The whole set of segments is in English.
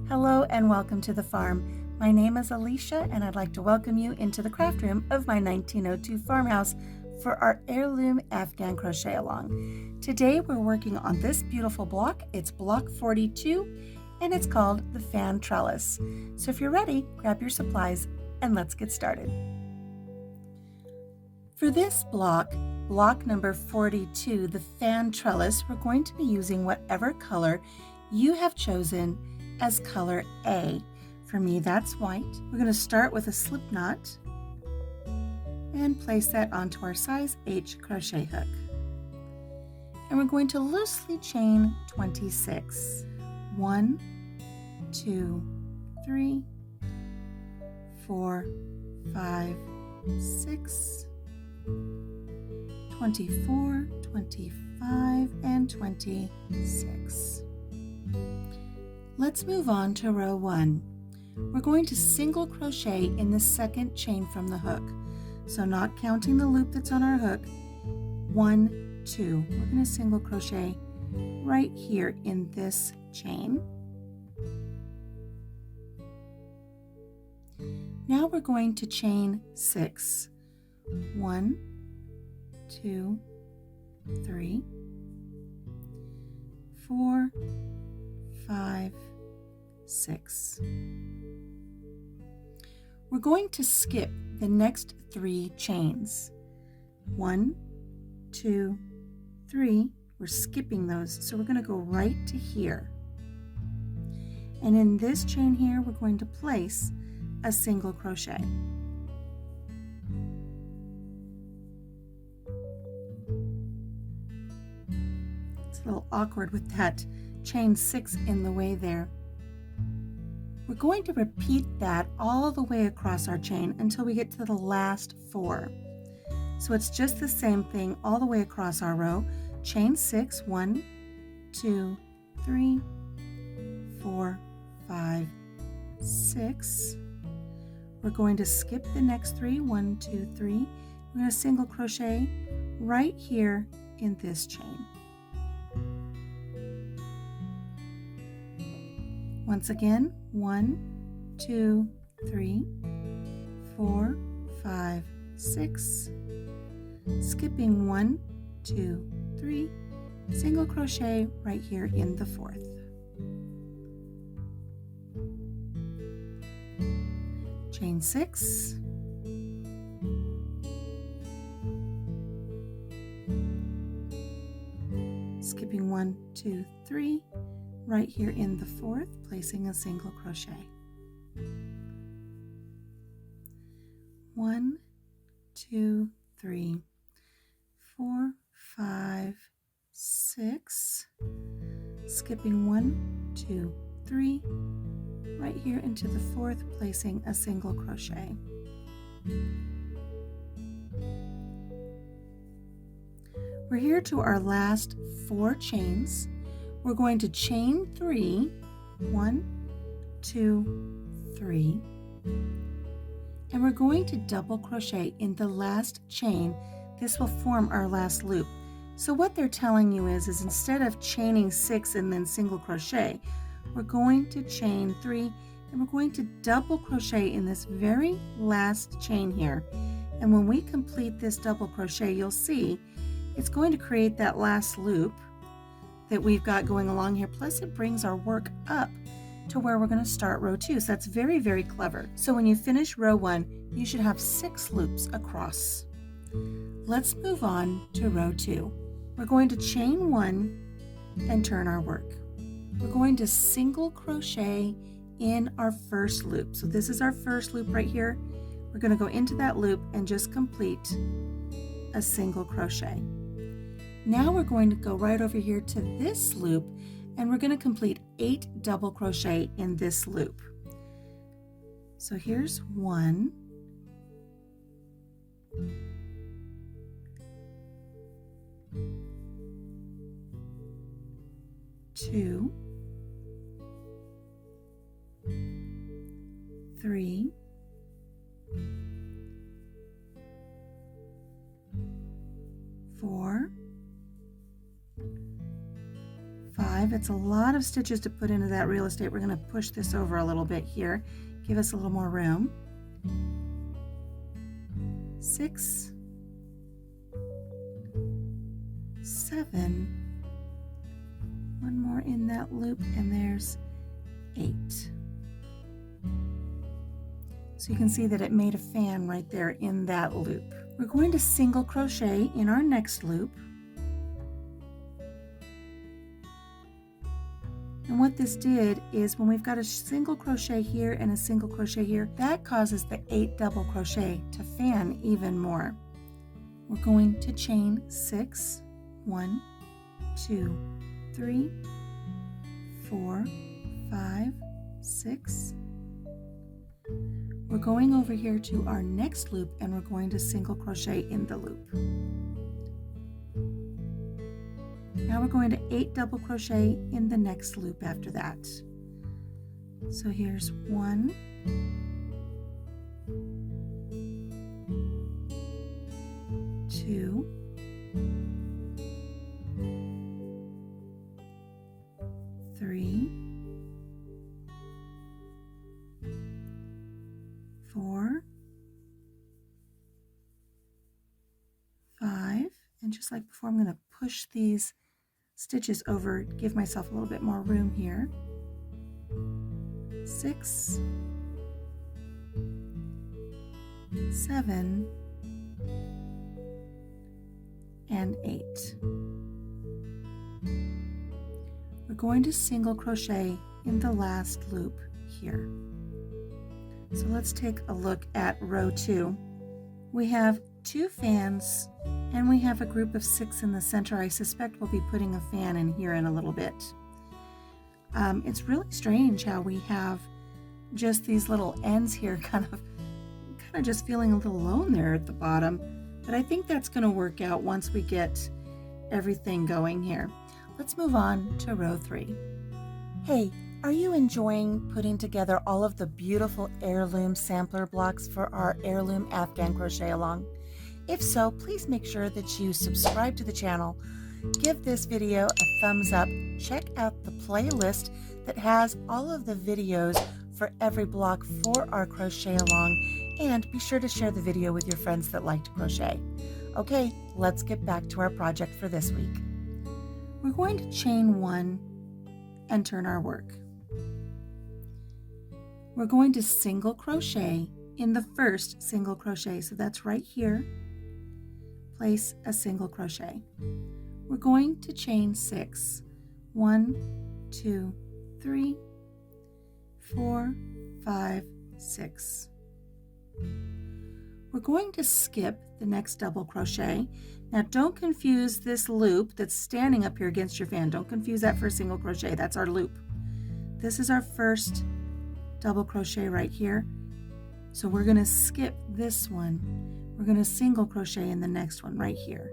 Hello and welcome to the farm. My name is Alicia and I'd like to welcome you into the craft room of my 1902 farmhouse for our heirloom Afghan crochet along. Today we're working on this beautiful block. It's block 42 and it's called the fan trellis. So if you're ready, grab your supplies and let's get started. For this block number 42, the fan trellis, we're going to be using whatever color you have chosen as color A. For me, that's white. We're going to start with a slip knot and place that onto our size H crochet hook. And we're going to loosely chain 26. 1, 2, 3, 4, 5, 6, 24, 25, and 26. Let's move on to row 1. We're going to single crochet in the second chain from the hook. So not counting the loop that's on our hook. 1, 2. We're going to single crochet right here in this chain. Now we're going to chain 6. 1, 2, 3, 4, 5, 6. We're going to skip the next 3 chains. 1, 2, 3. We're skipping those, so we're going to go right to here. And in this chain here, we're going to place a single crochet. It's a little awkward with that chain 6 in the way there. We're going to repeat that all the way across our chain until we get to the last 4. So it's just the same thing all the way across our row. Chain 6, 1, 2, 3, 4, 5, 6. We're going to skip the next 3, 1, 2, 3. We're going to single crochet right here in this chain. Once again, 1, 2, 3, 4, 5, 6, skipping 1, 2, 3, single crochet right here in the 4th. Chain 6, skipping 1, 2, 3, right here in the 4th, placing a single crochet. 1, 2, 3, 4, 5, 6, skipping 1, 2, 3, right here into the 4th, placing a single crochet. We're here to our last 4 chains. We're going to chain 3, 1, 2, 3, and we're going to double crochet in the last chain. This will form our last loop. So what they're telling you is instead of chaining 6 and then single crochet, we're going to chain 3 and we're going to double crochet in this very last chain here. And when we complete this double crochet, you'll see it's going to create that last loop that we've got going along here, plus it brings our work up to where we're going to start row 2. So that's very, very clever. So when you finish row 1, you should have 6 loops across. Let's move on to row 2. We're going to chain 1 and turn our work. We're going to single crochet in our first loop. So this is our first loop right here. We're going to go into that loop and just complete a single crochet. Now we're going to go right over here to this loop and we're going to complete 8 double crochet in this loop. So here's 1, 2, 3, 4, 5. It's a lot of stitches to put into that real estate. We're going to push this over a little bit here, give us a little more room. 6, 7, one more in that loop, and there's 8. So you can see that it made a fan right there in that loop. We're going to single crochet in our next loop. And what this did is when we've got a single crochet here and a single crochet here, that causes the 8 double crochet to fan even more. We're going to chain 6, 1, 2, 3, 4, 5, 6. We're going over here to our next loop and we're going to single crochet in the loop. Now we're going to 8 double crochet in the next loop after that. So here's 1, 2, 3, 4, 5, and just like before, I'm going to push these stitches over, give myself a little bit more room here. 6, 7, and 8. We're going to single crochet in the last loop here. So let's take a look at row 2. We have 2 fans and we have a group of 6 in the center. I suspect we'll be putting a fan in here in a little bit. It's really strange how we have just these little ends here kind of just feeling a little alone there at the bottom, but I think that's going to work out once we get everything going here. Let's move on to row 3. Hey, are you enjoying putting together all of the beautiful heirloom sampler blocks for our heirloom Afghan crochet along? If so, please make sure that you subscribe to the channel, give this video a thumbs up, check out the playlist that has all of the videos for every block for our crochet along, and be sure to share the video with your friends that like to crochet. Okay, let's get back to our project for this week. We're going to chain 1 and turn our work. We're going to single crochet in the first single crochet, so that's right here. Place a single crochet. We're going to chain 6. 1, 2, 3, 4, 5, 6. We're going to skip the next double crochet. Now don't confuse this loop that's standing up here against your fan. Don't confuse that for a single crochet. That's our loop. This is our first double crochet right here. So we're going to skip this one. We're going to single crochet in the next one right here.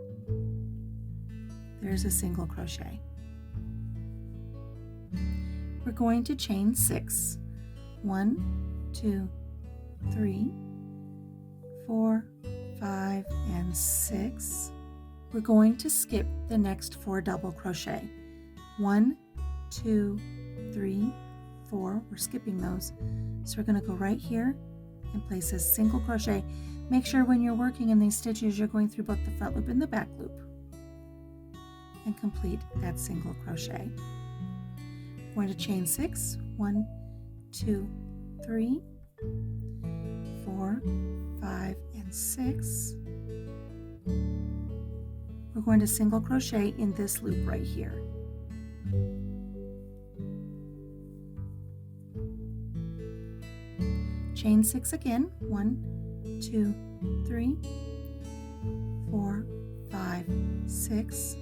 There's a single crochet. We're going to chain 6. 1, 2, 3, 4, 5, and 6. We're going to skip the next 4 double crochet. 1, 2, 3, 4. We're skipping those. So we're going to go right here and place a single crochet. Make sure when you're working in these stitches, you're going through both the front loop and the back loop. And complete that single crochet. We're going to chain 6. 1, 2, 3, 4, 5, and 6. We're going to single crochet in this loop right here. Chain 6 again. 1, 2, 3, 4, 5, 6.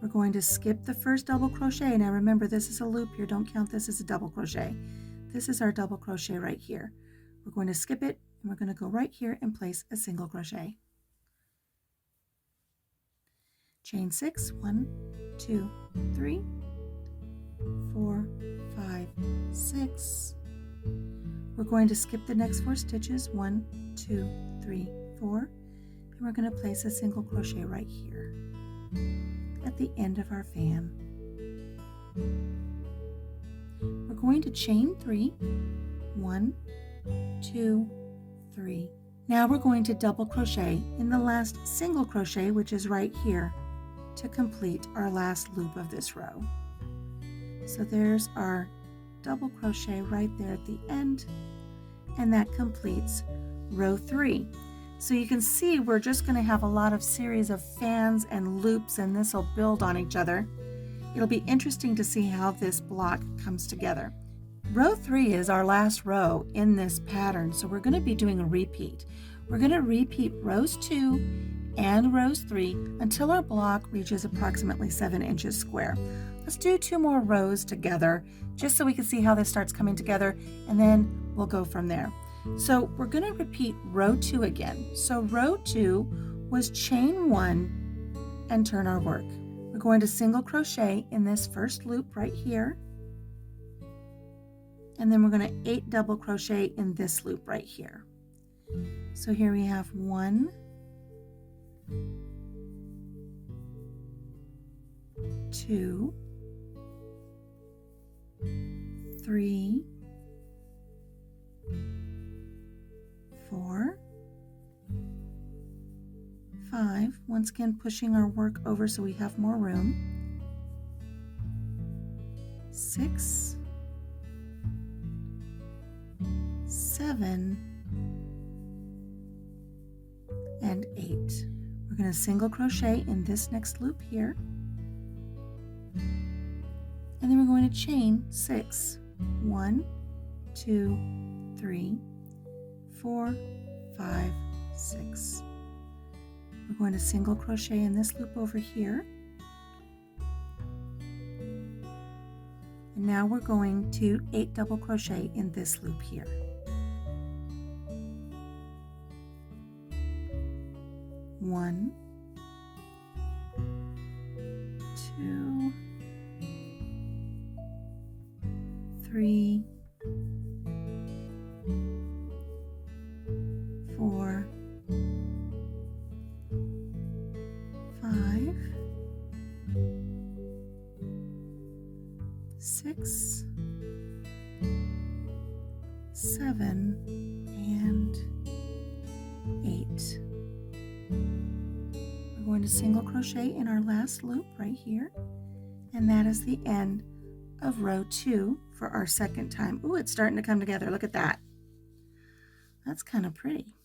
We're going to skip the first double crochet. Now remember, this is a loop here. Don't count this as a double crochet. This is our double crochet right here. We're going to skip it and we're going to go right here and place a single crochet. Chain 6. 1, 2, 3, 4, 5, 6. We're going to skip the next 4 stitches. 1, 2, 3, 4. And we're going to place a single crochet right here. at the end of our fan. We're going to chain 3, 1, 2, 3. Now we're going to double crochet in the last single crochet, which is right here, to complete our last loop of this row. So there's our double crochet right there at the end, and that completes row 3. So you can see we're just going to have a lot of series of fans and loops, and this will build on each other. It'll be interesting to see how this block comes together. Row 3 is our last row in this pattern, so we're going to be doing a repeat. We're going to repeat rows 2 and rows 3 until our block reaches approximately 7 inches square. Let's do 2 more rows together just so we can see how this starts coming together, and then we'll go from there. So we're going to repeat row 2 again. So row 2 was chain 1 and turn our work. We're going to single crochet in this first loop right here, and then we're going to 8 double crochet in this loop right here. So here we have 1, 2, 3, 4, 5, once again pushing our work over so we have more room, 6, 7, and 8. We're going to single crochet in this next loop here, and then we're going to chain 6, 1, 2, 3, 4, 5, 6. We're going to single crochet in this loop over here, and now we're going to 8 double crochet in this loop here. 1, 2, 3, 4, 5, 6, 7, and 8. We're going to single crochet in our last loop right here, and that is the end of row 2 for our second time. Ooh, it's starting to come together. Look at that. That's kind of pretty.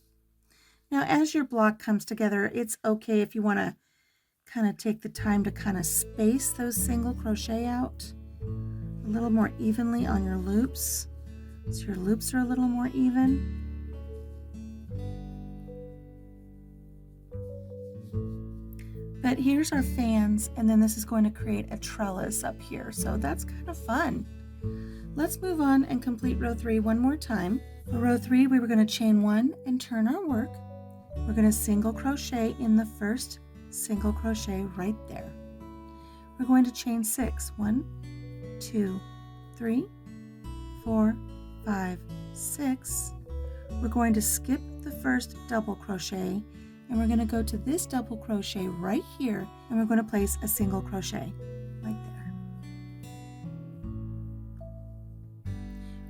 Now, as your block comes together, it's okay if you want to kind of take the time to kind of space those single crochet out a little more evenly on your loops, so your loops are a little more even. But here's our fans, and then this is going to create a trellis up here, so that's kind of fun. Let's move on and complete row 3 one more time. For row 3, we were going to chain 1 and turn our work. We're going to single crochet in the first single crochet right there. We're going to chain 6, 1, 2, 3, 4, 5, 6. We're going to skip the first double crochet, and we're going to go to this double crochet right here, and we're going to place a single crochet right there.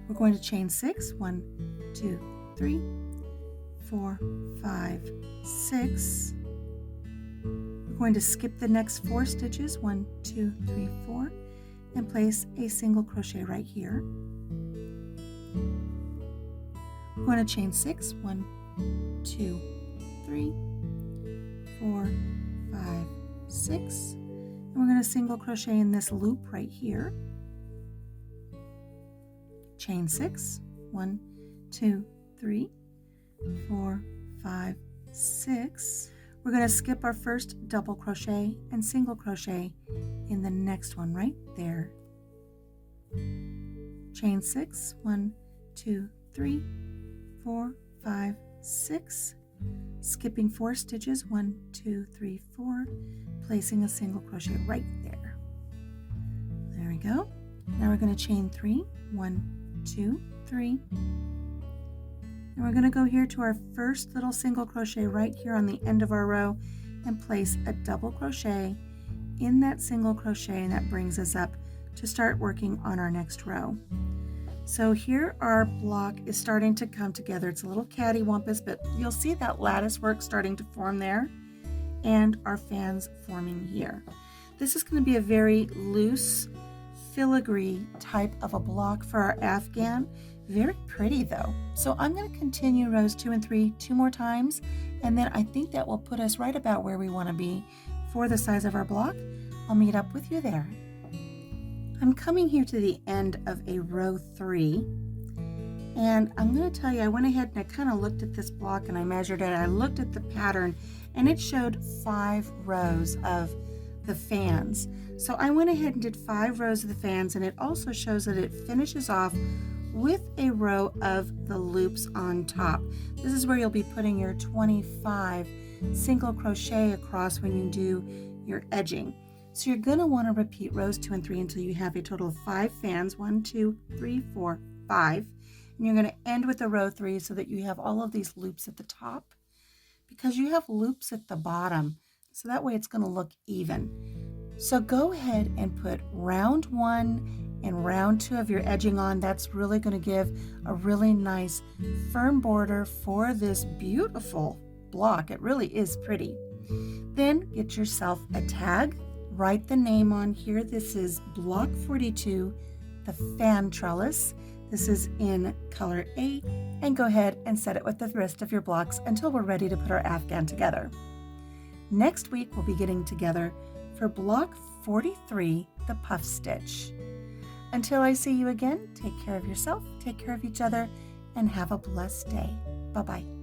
We're going to chain 6, 1, 2, 3, 4, 5, 6. We're going to skip the next 4 stitches, 1, 2, 3, 4, and place a single crochet right here. We're going to chain 6, 1, 2, 3, 4, 5, 6, and we're going to single crochet in this loop right here. Chain 6, 1, 2, 3, 4, 5, 6. We're going to skip our first double crochet and single crochet in the next one right there. Chain 6, 1, 2, 3, 4, 5, 6. Skipping 4 stitches, 1, 2, 3, 4, placing a single crochet right there. There we go. Now we're going to chain 3, 1, 2, 3. And we're going to go here to our first little single crochet right here on the end of our row and place a double crochet in that single crochet, and that brings us up to start working on our next row. So here our block is starting to come together. It's a little cattywampus, but you'll see that lattice work starting to form there and our fans forming here. This is going to be a very loose filigree type of a block for our Afghan. Very pretty though. So I'm going to continue rows 2 and 3 2 more times, and then I think that will put us right about where we want to be for the size of our block. I'll meet up with you there. I'm coming here to the end of a row 3, and I'm going to tell you, I went ahead and I kind of looked at this block and I measured it. I looked at the pattern and it showed 5 rows of the fans. So I went ahead and did 5 rows of the fans, and it also shows that it finishes off with a row of the loops on top. This is where you'll be putting your 25 single crochet across when you do your edging. So you're going to want to repeat rows 2 and 3 until you have a total of 5 fans. 1, 2, 3, 4, 5. And you're going to end with a row 3 so that you have all of these loops at the top, because you have loops at the bottom. So that way it's going to look even. So go ahead and put round 1 and round 2 of your edging on. That's really going to give a really nice firm border for this beautiful block. It really is pretty. Then get yourself a tag. Write the name on here. This is block 42, the fan trellis. This is in color 8, and go ahead and set it with the rest of your blocks until we're ready to put our Afghan together. Next week we'll be getting together for block 43, the puff stitch. Until I see you again, take care of yourself, take care of each other, and have a blessed day. Bye-bye.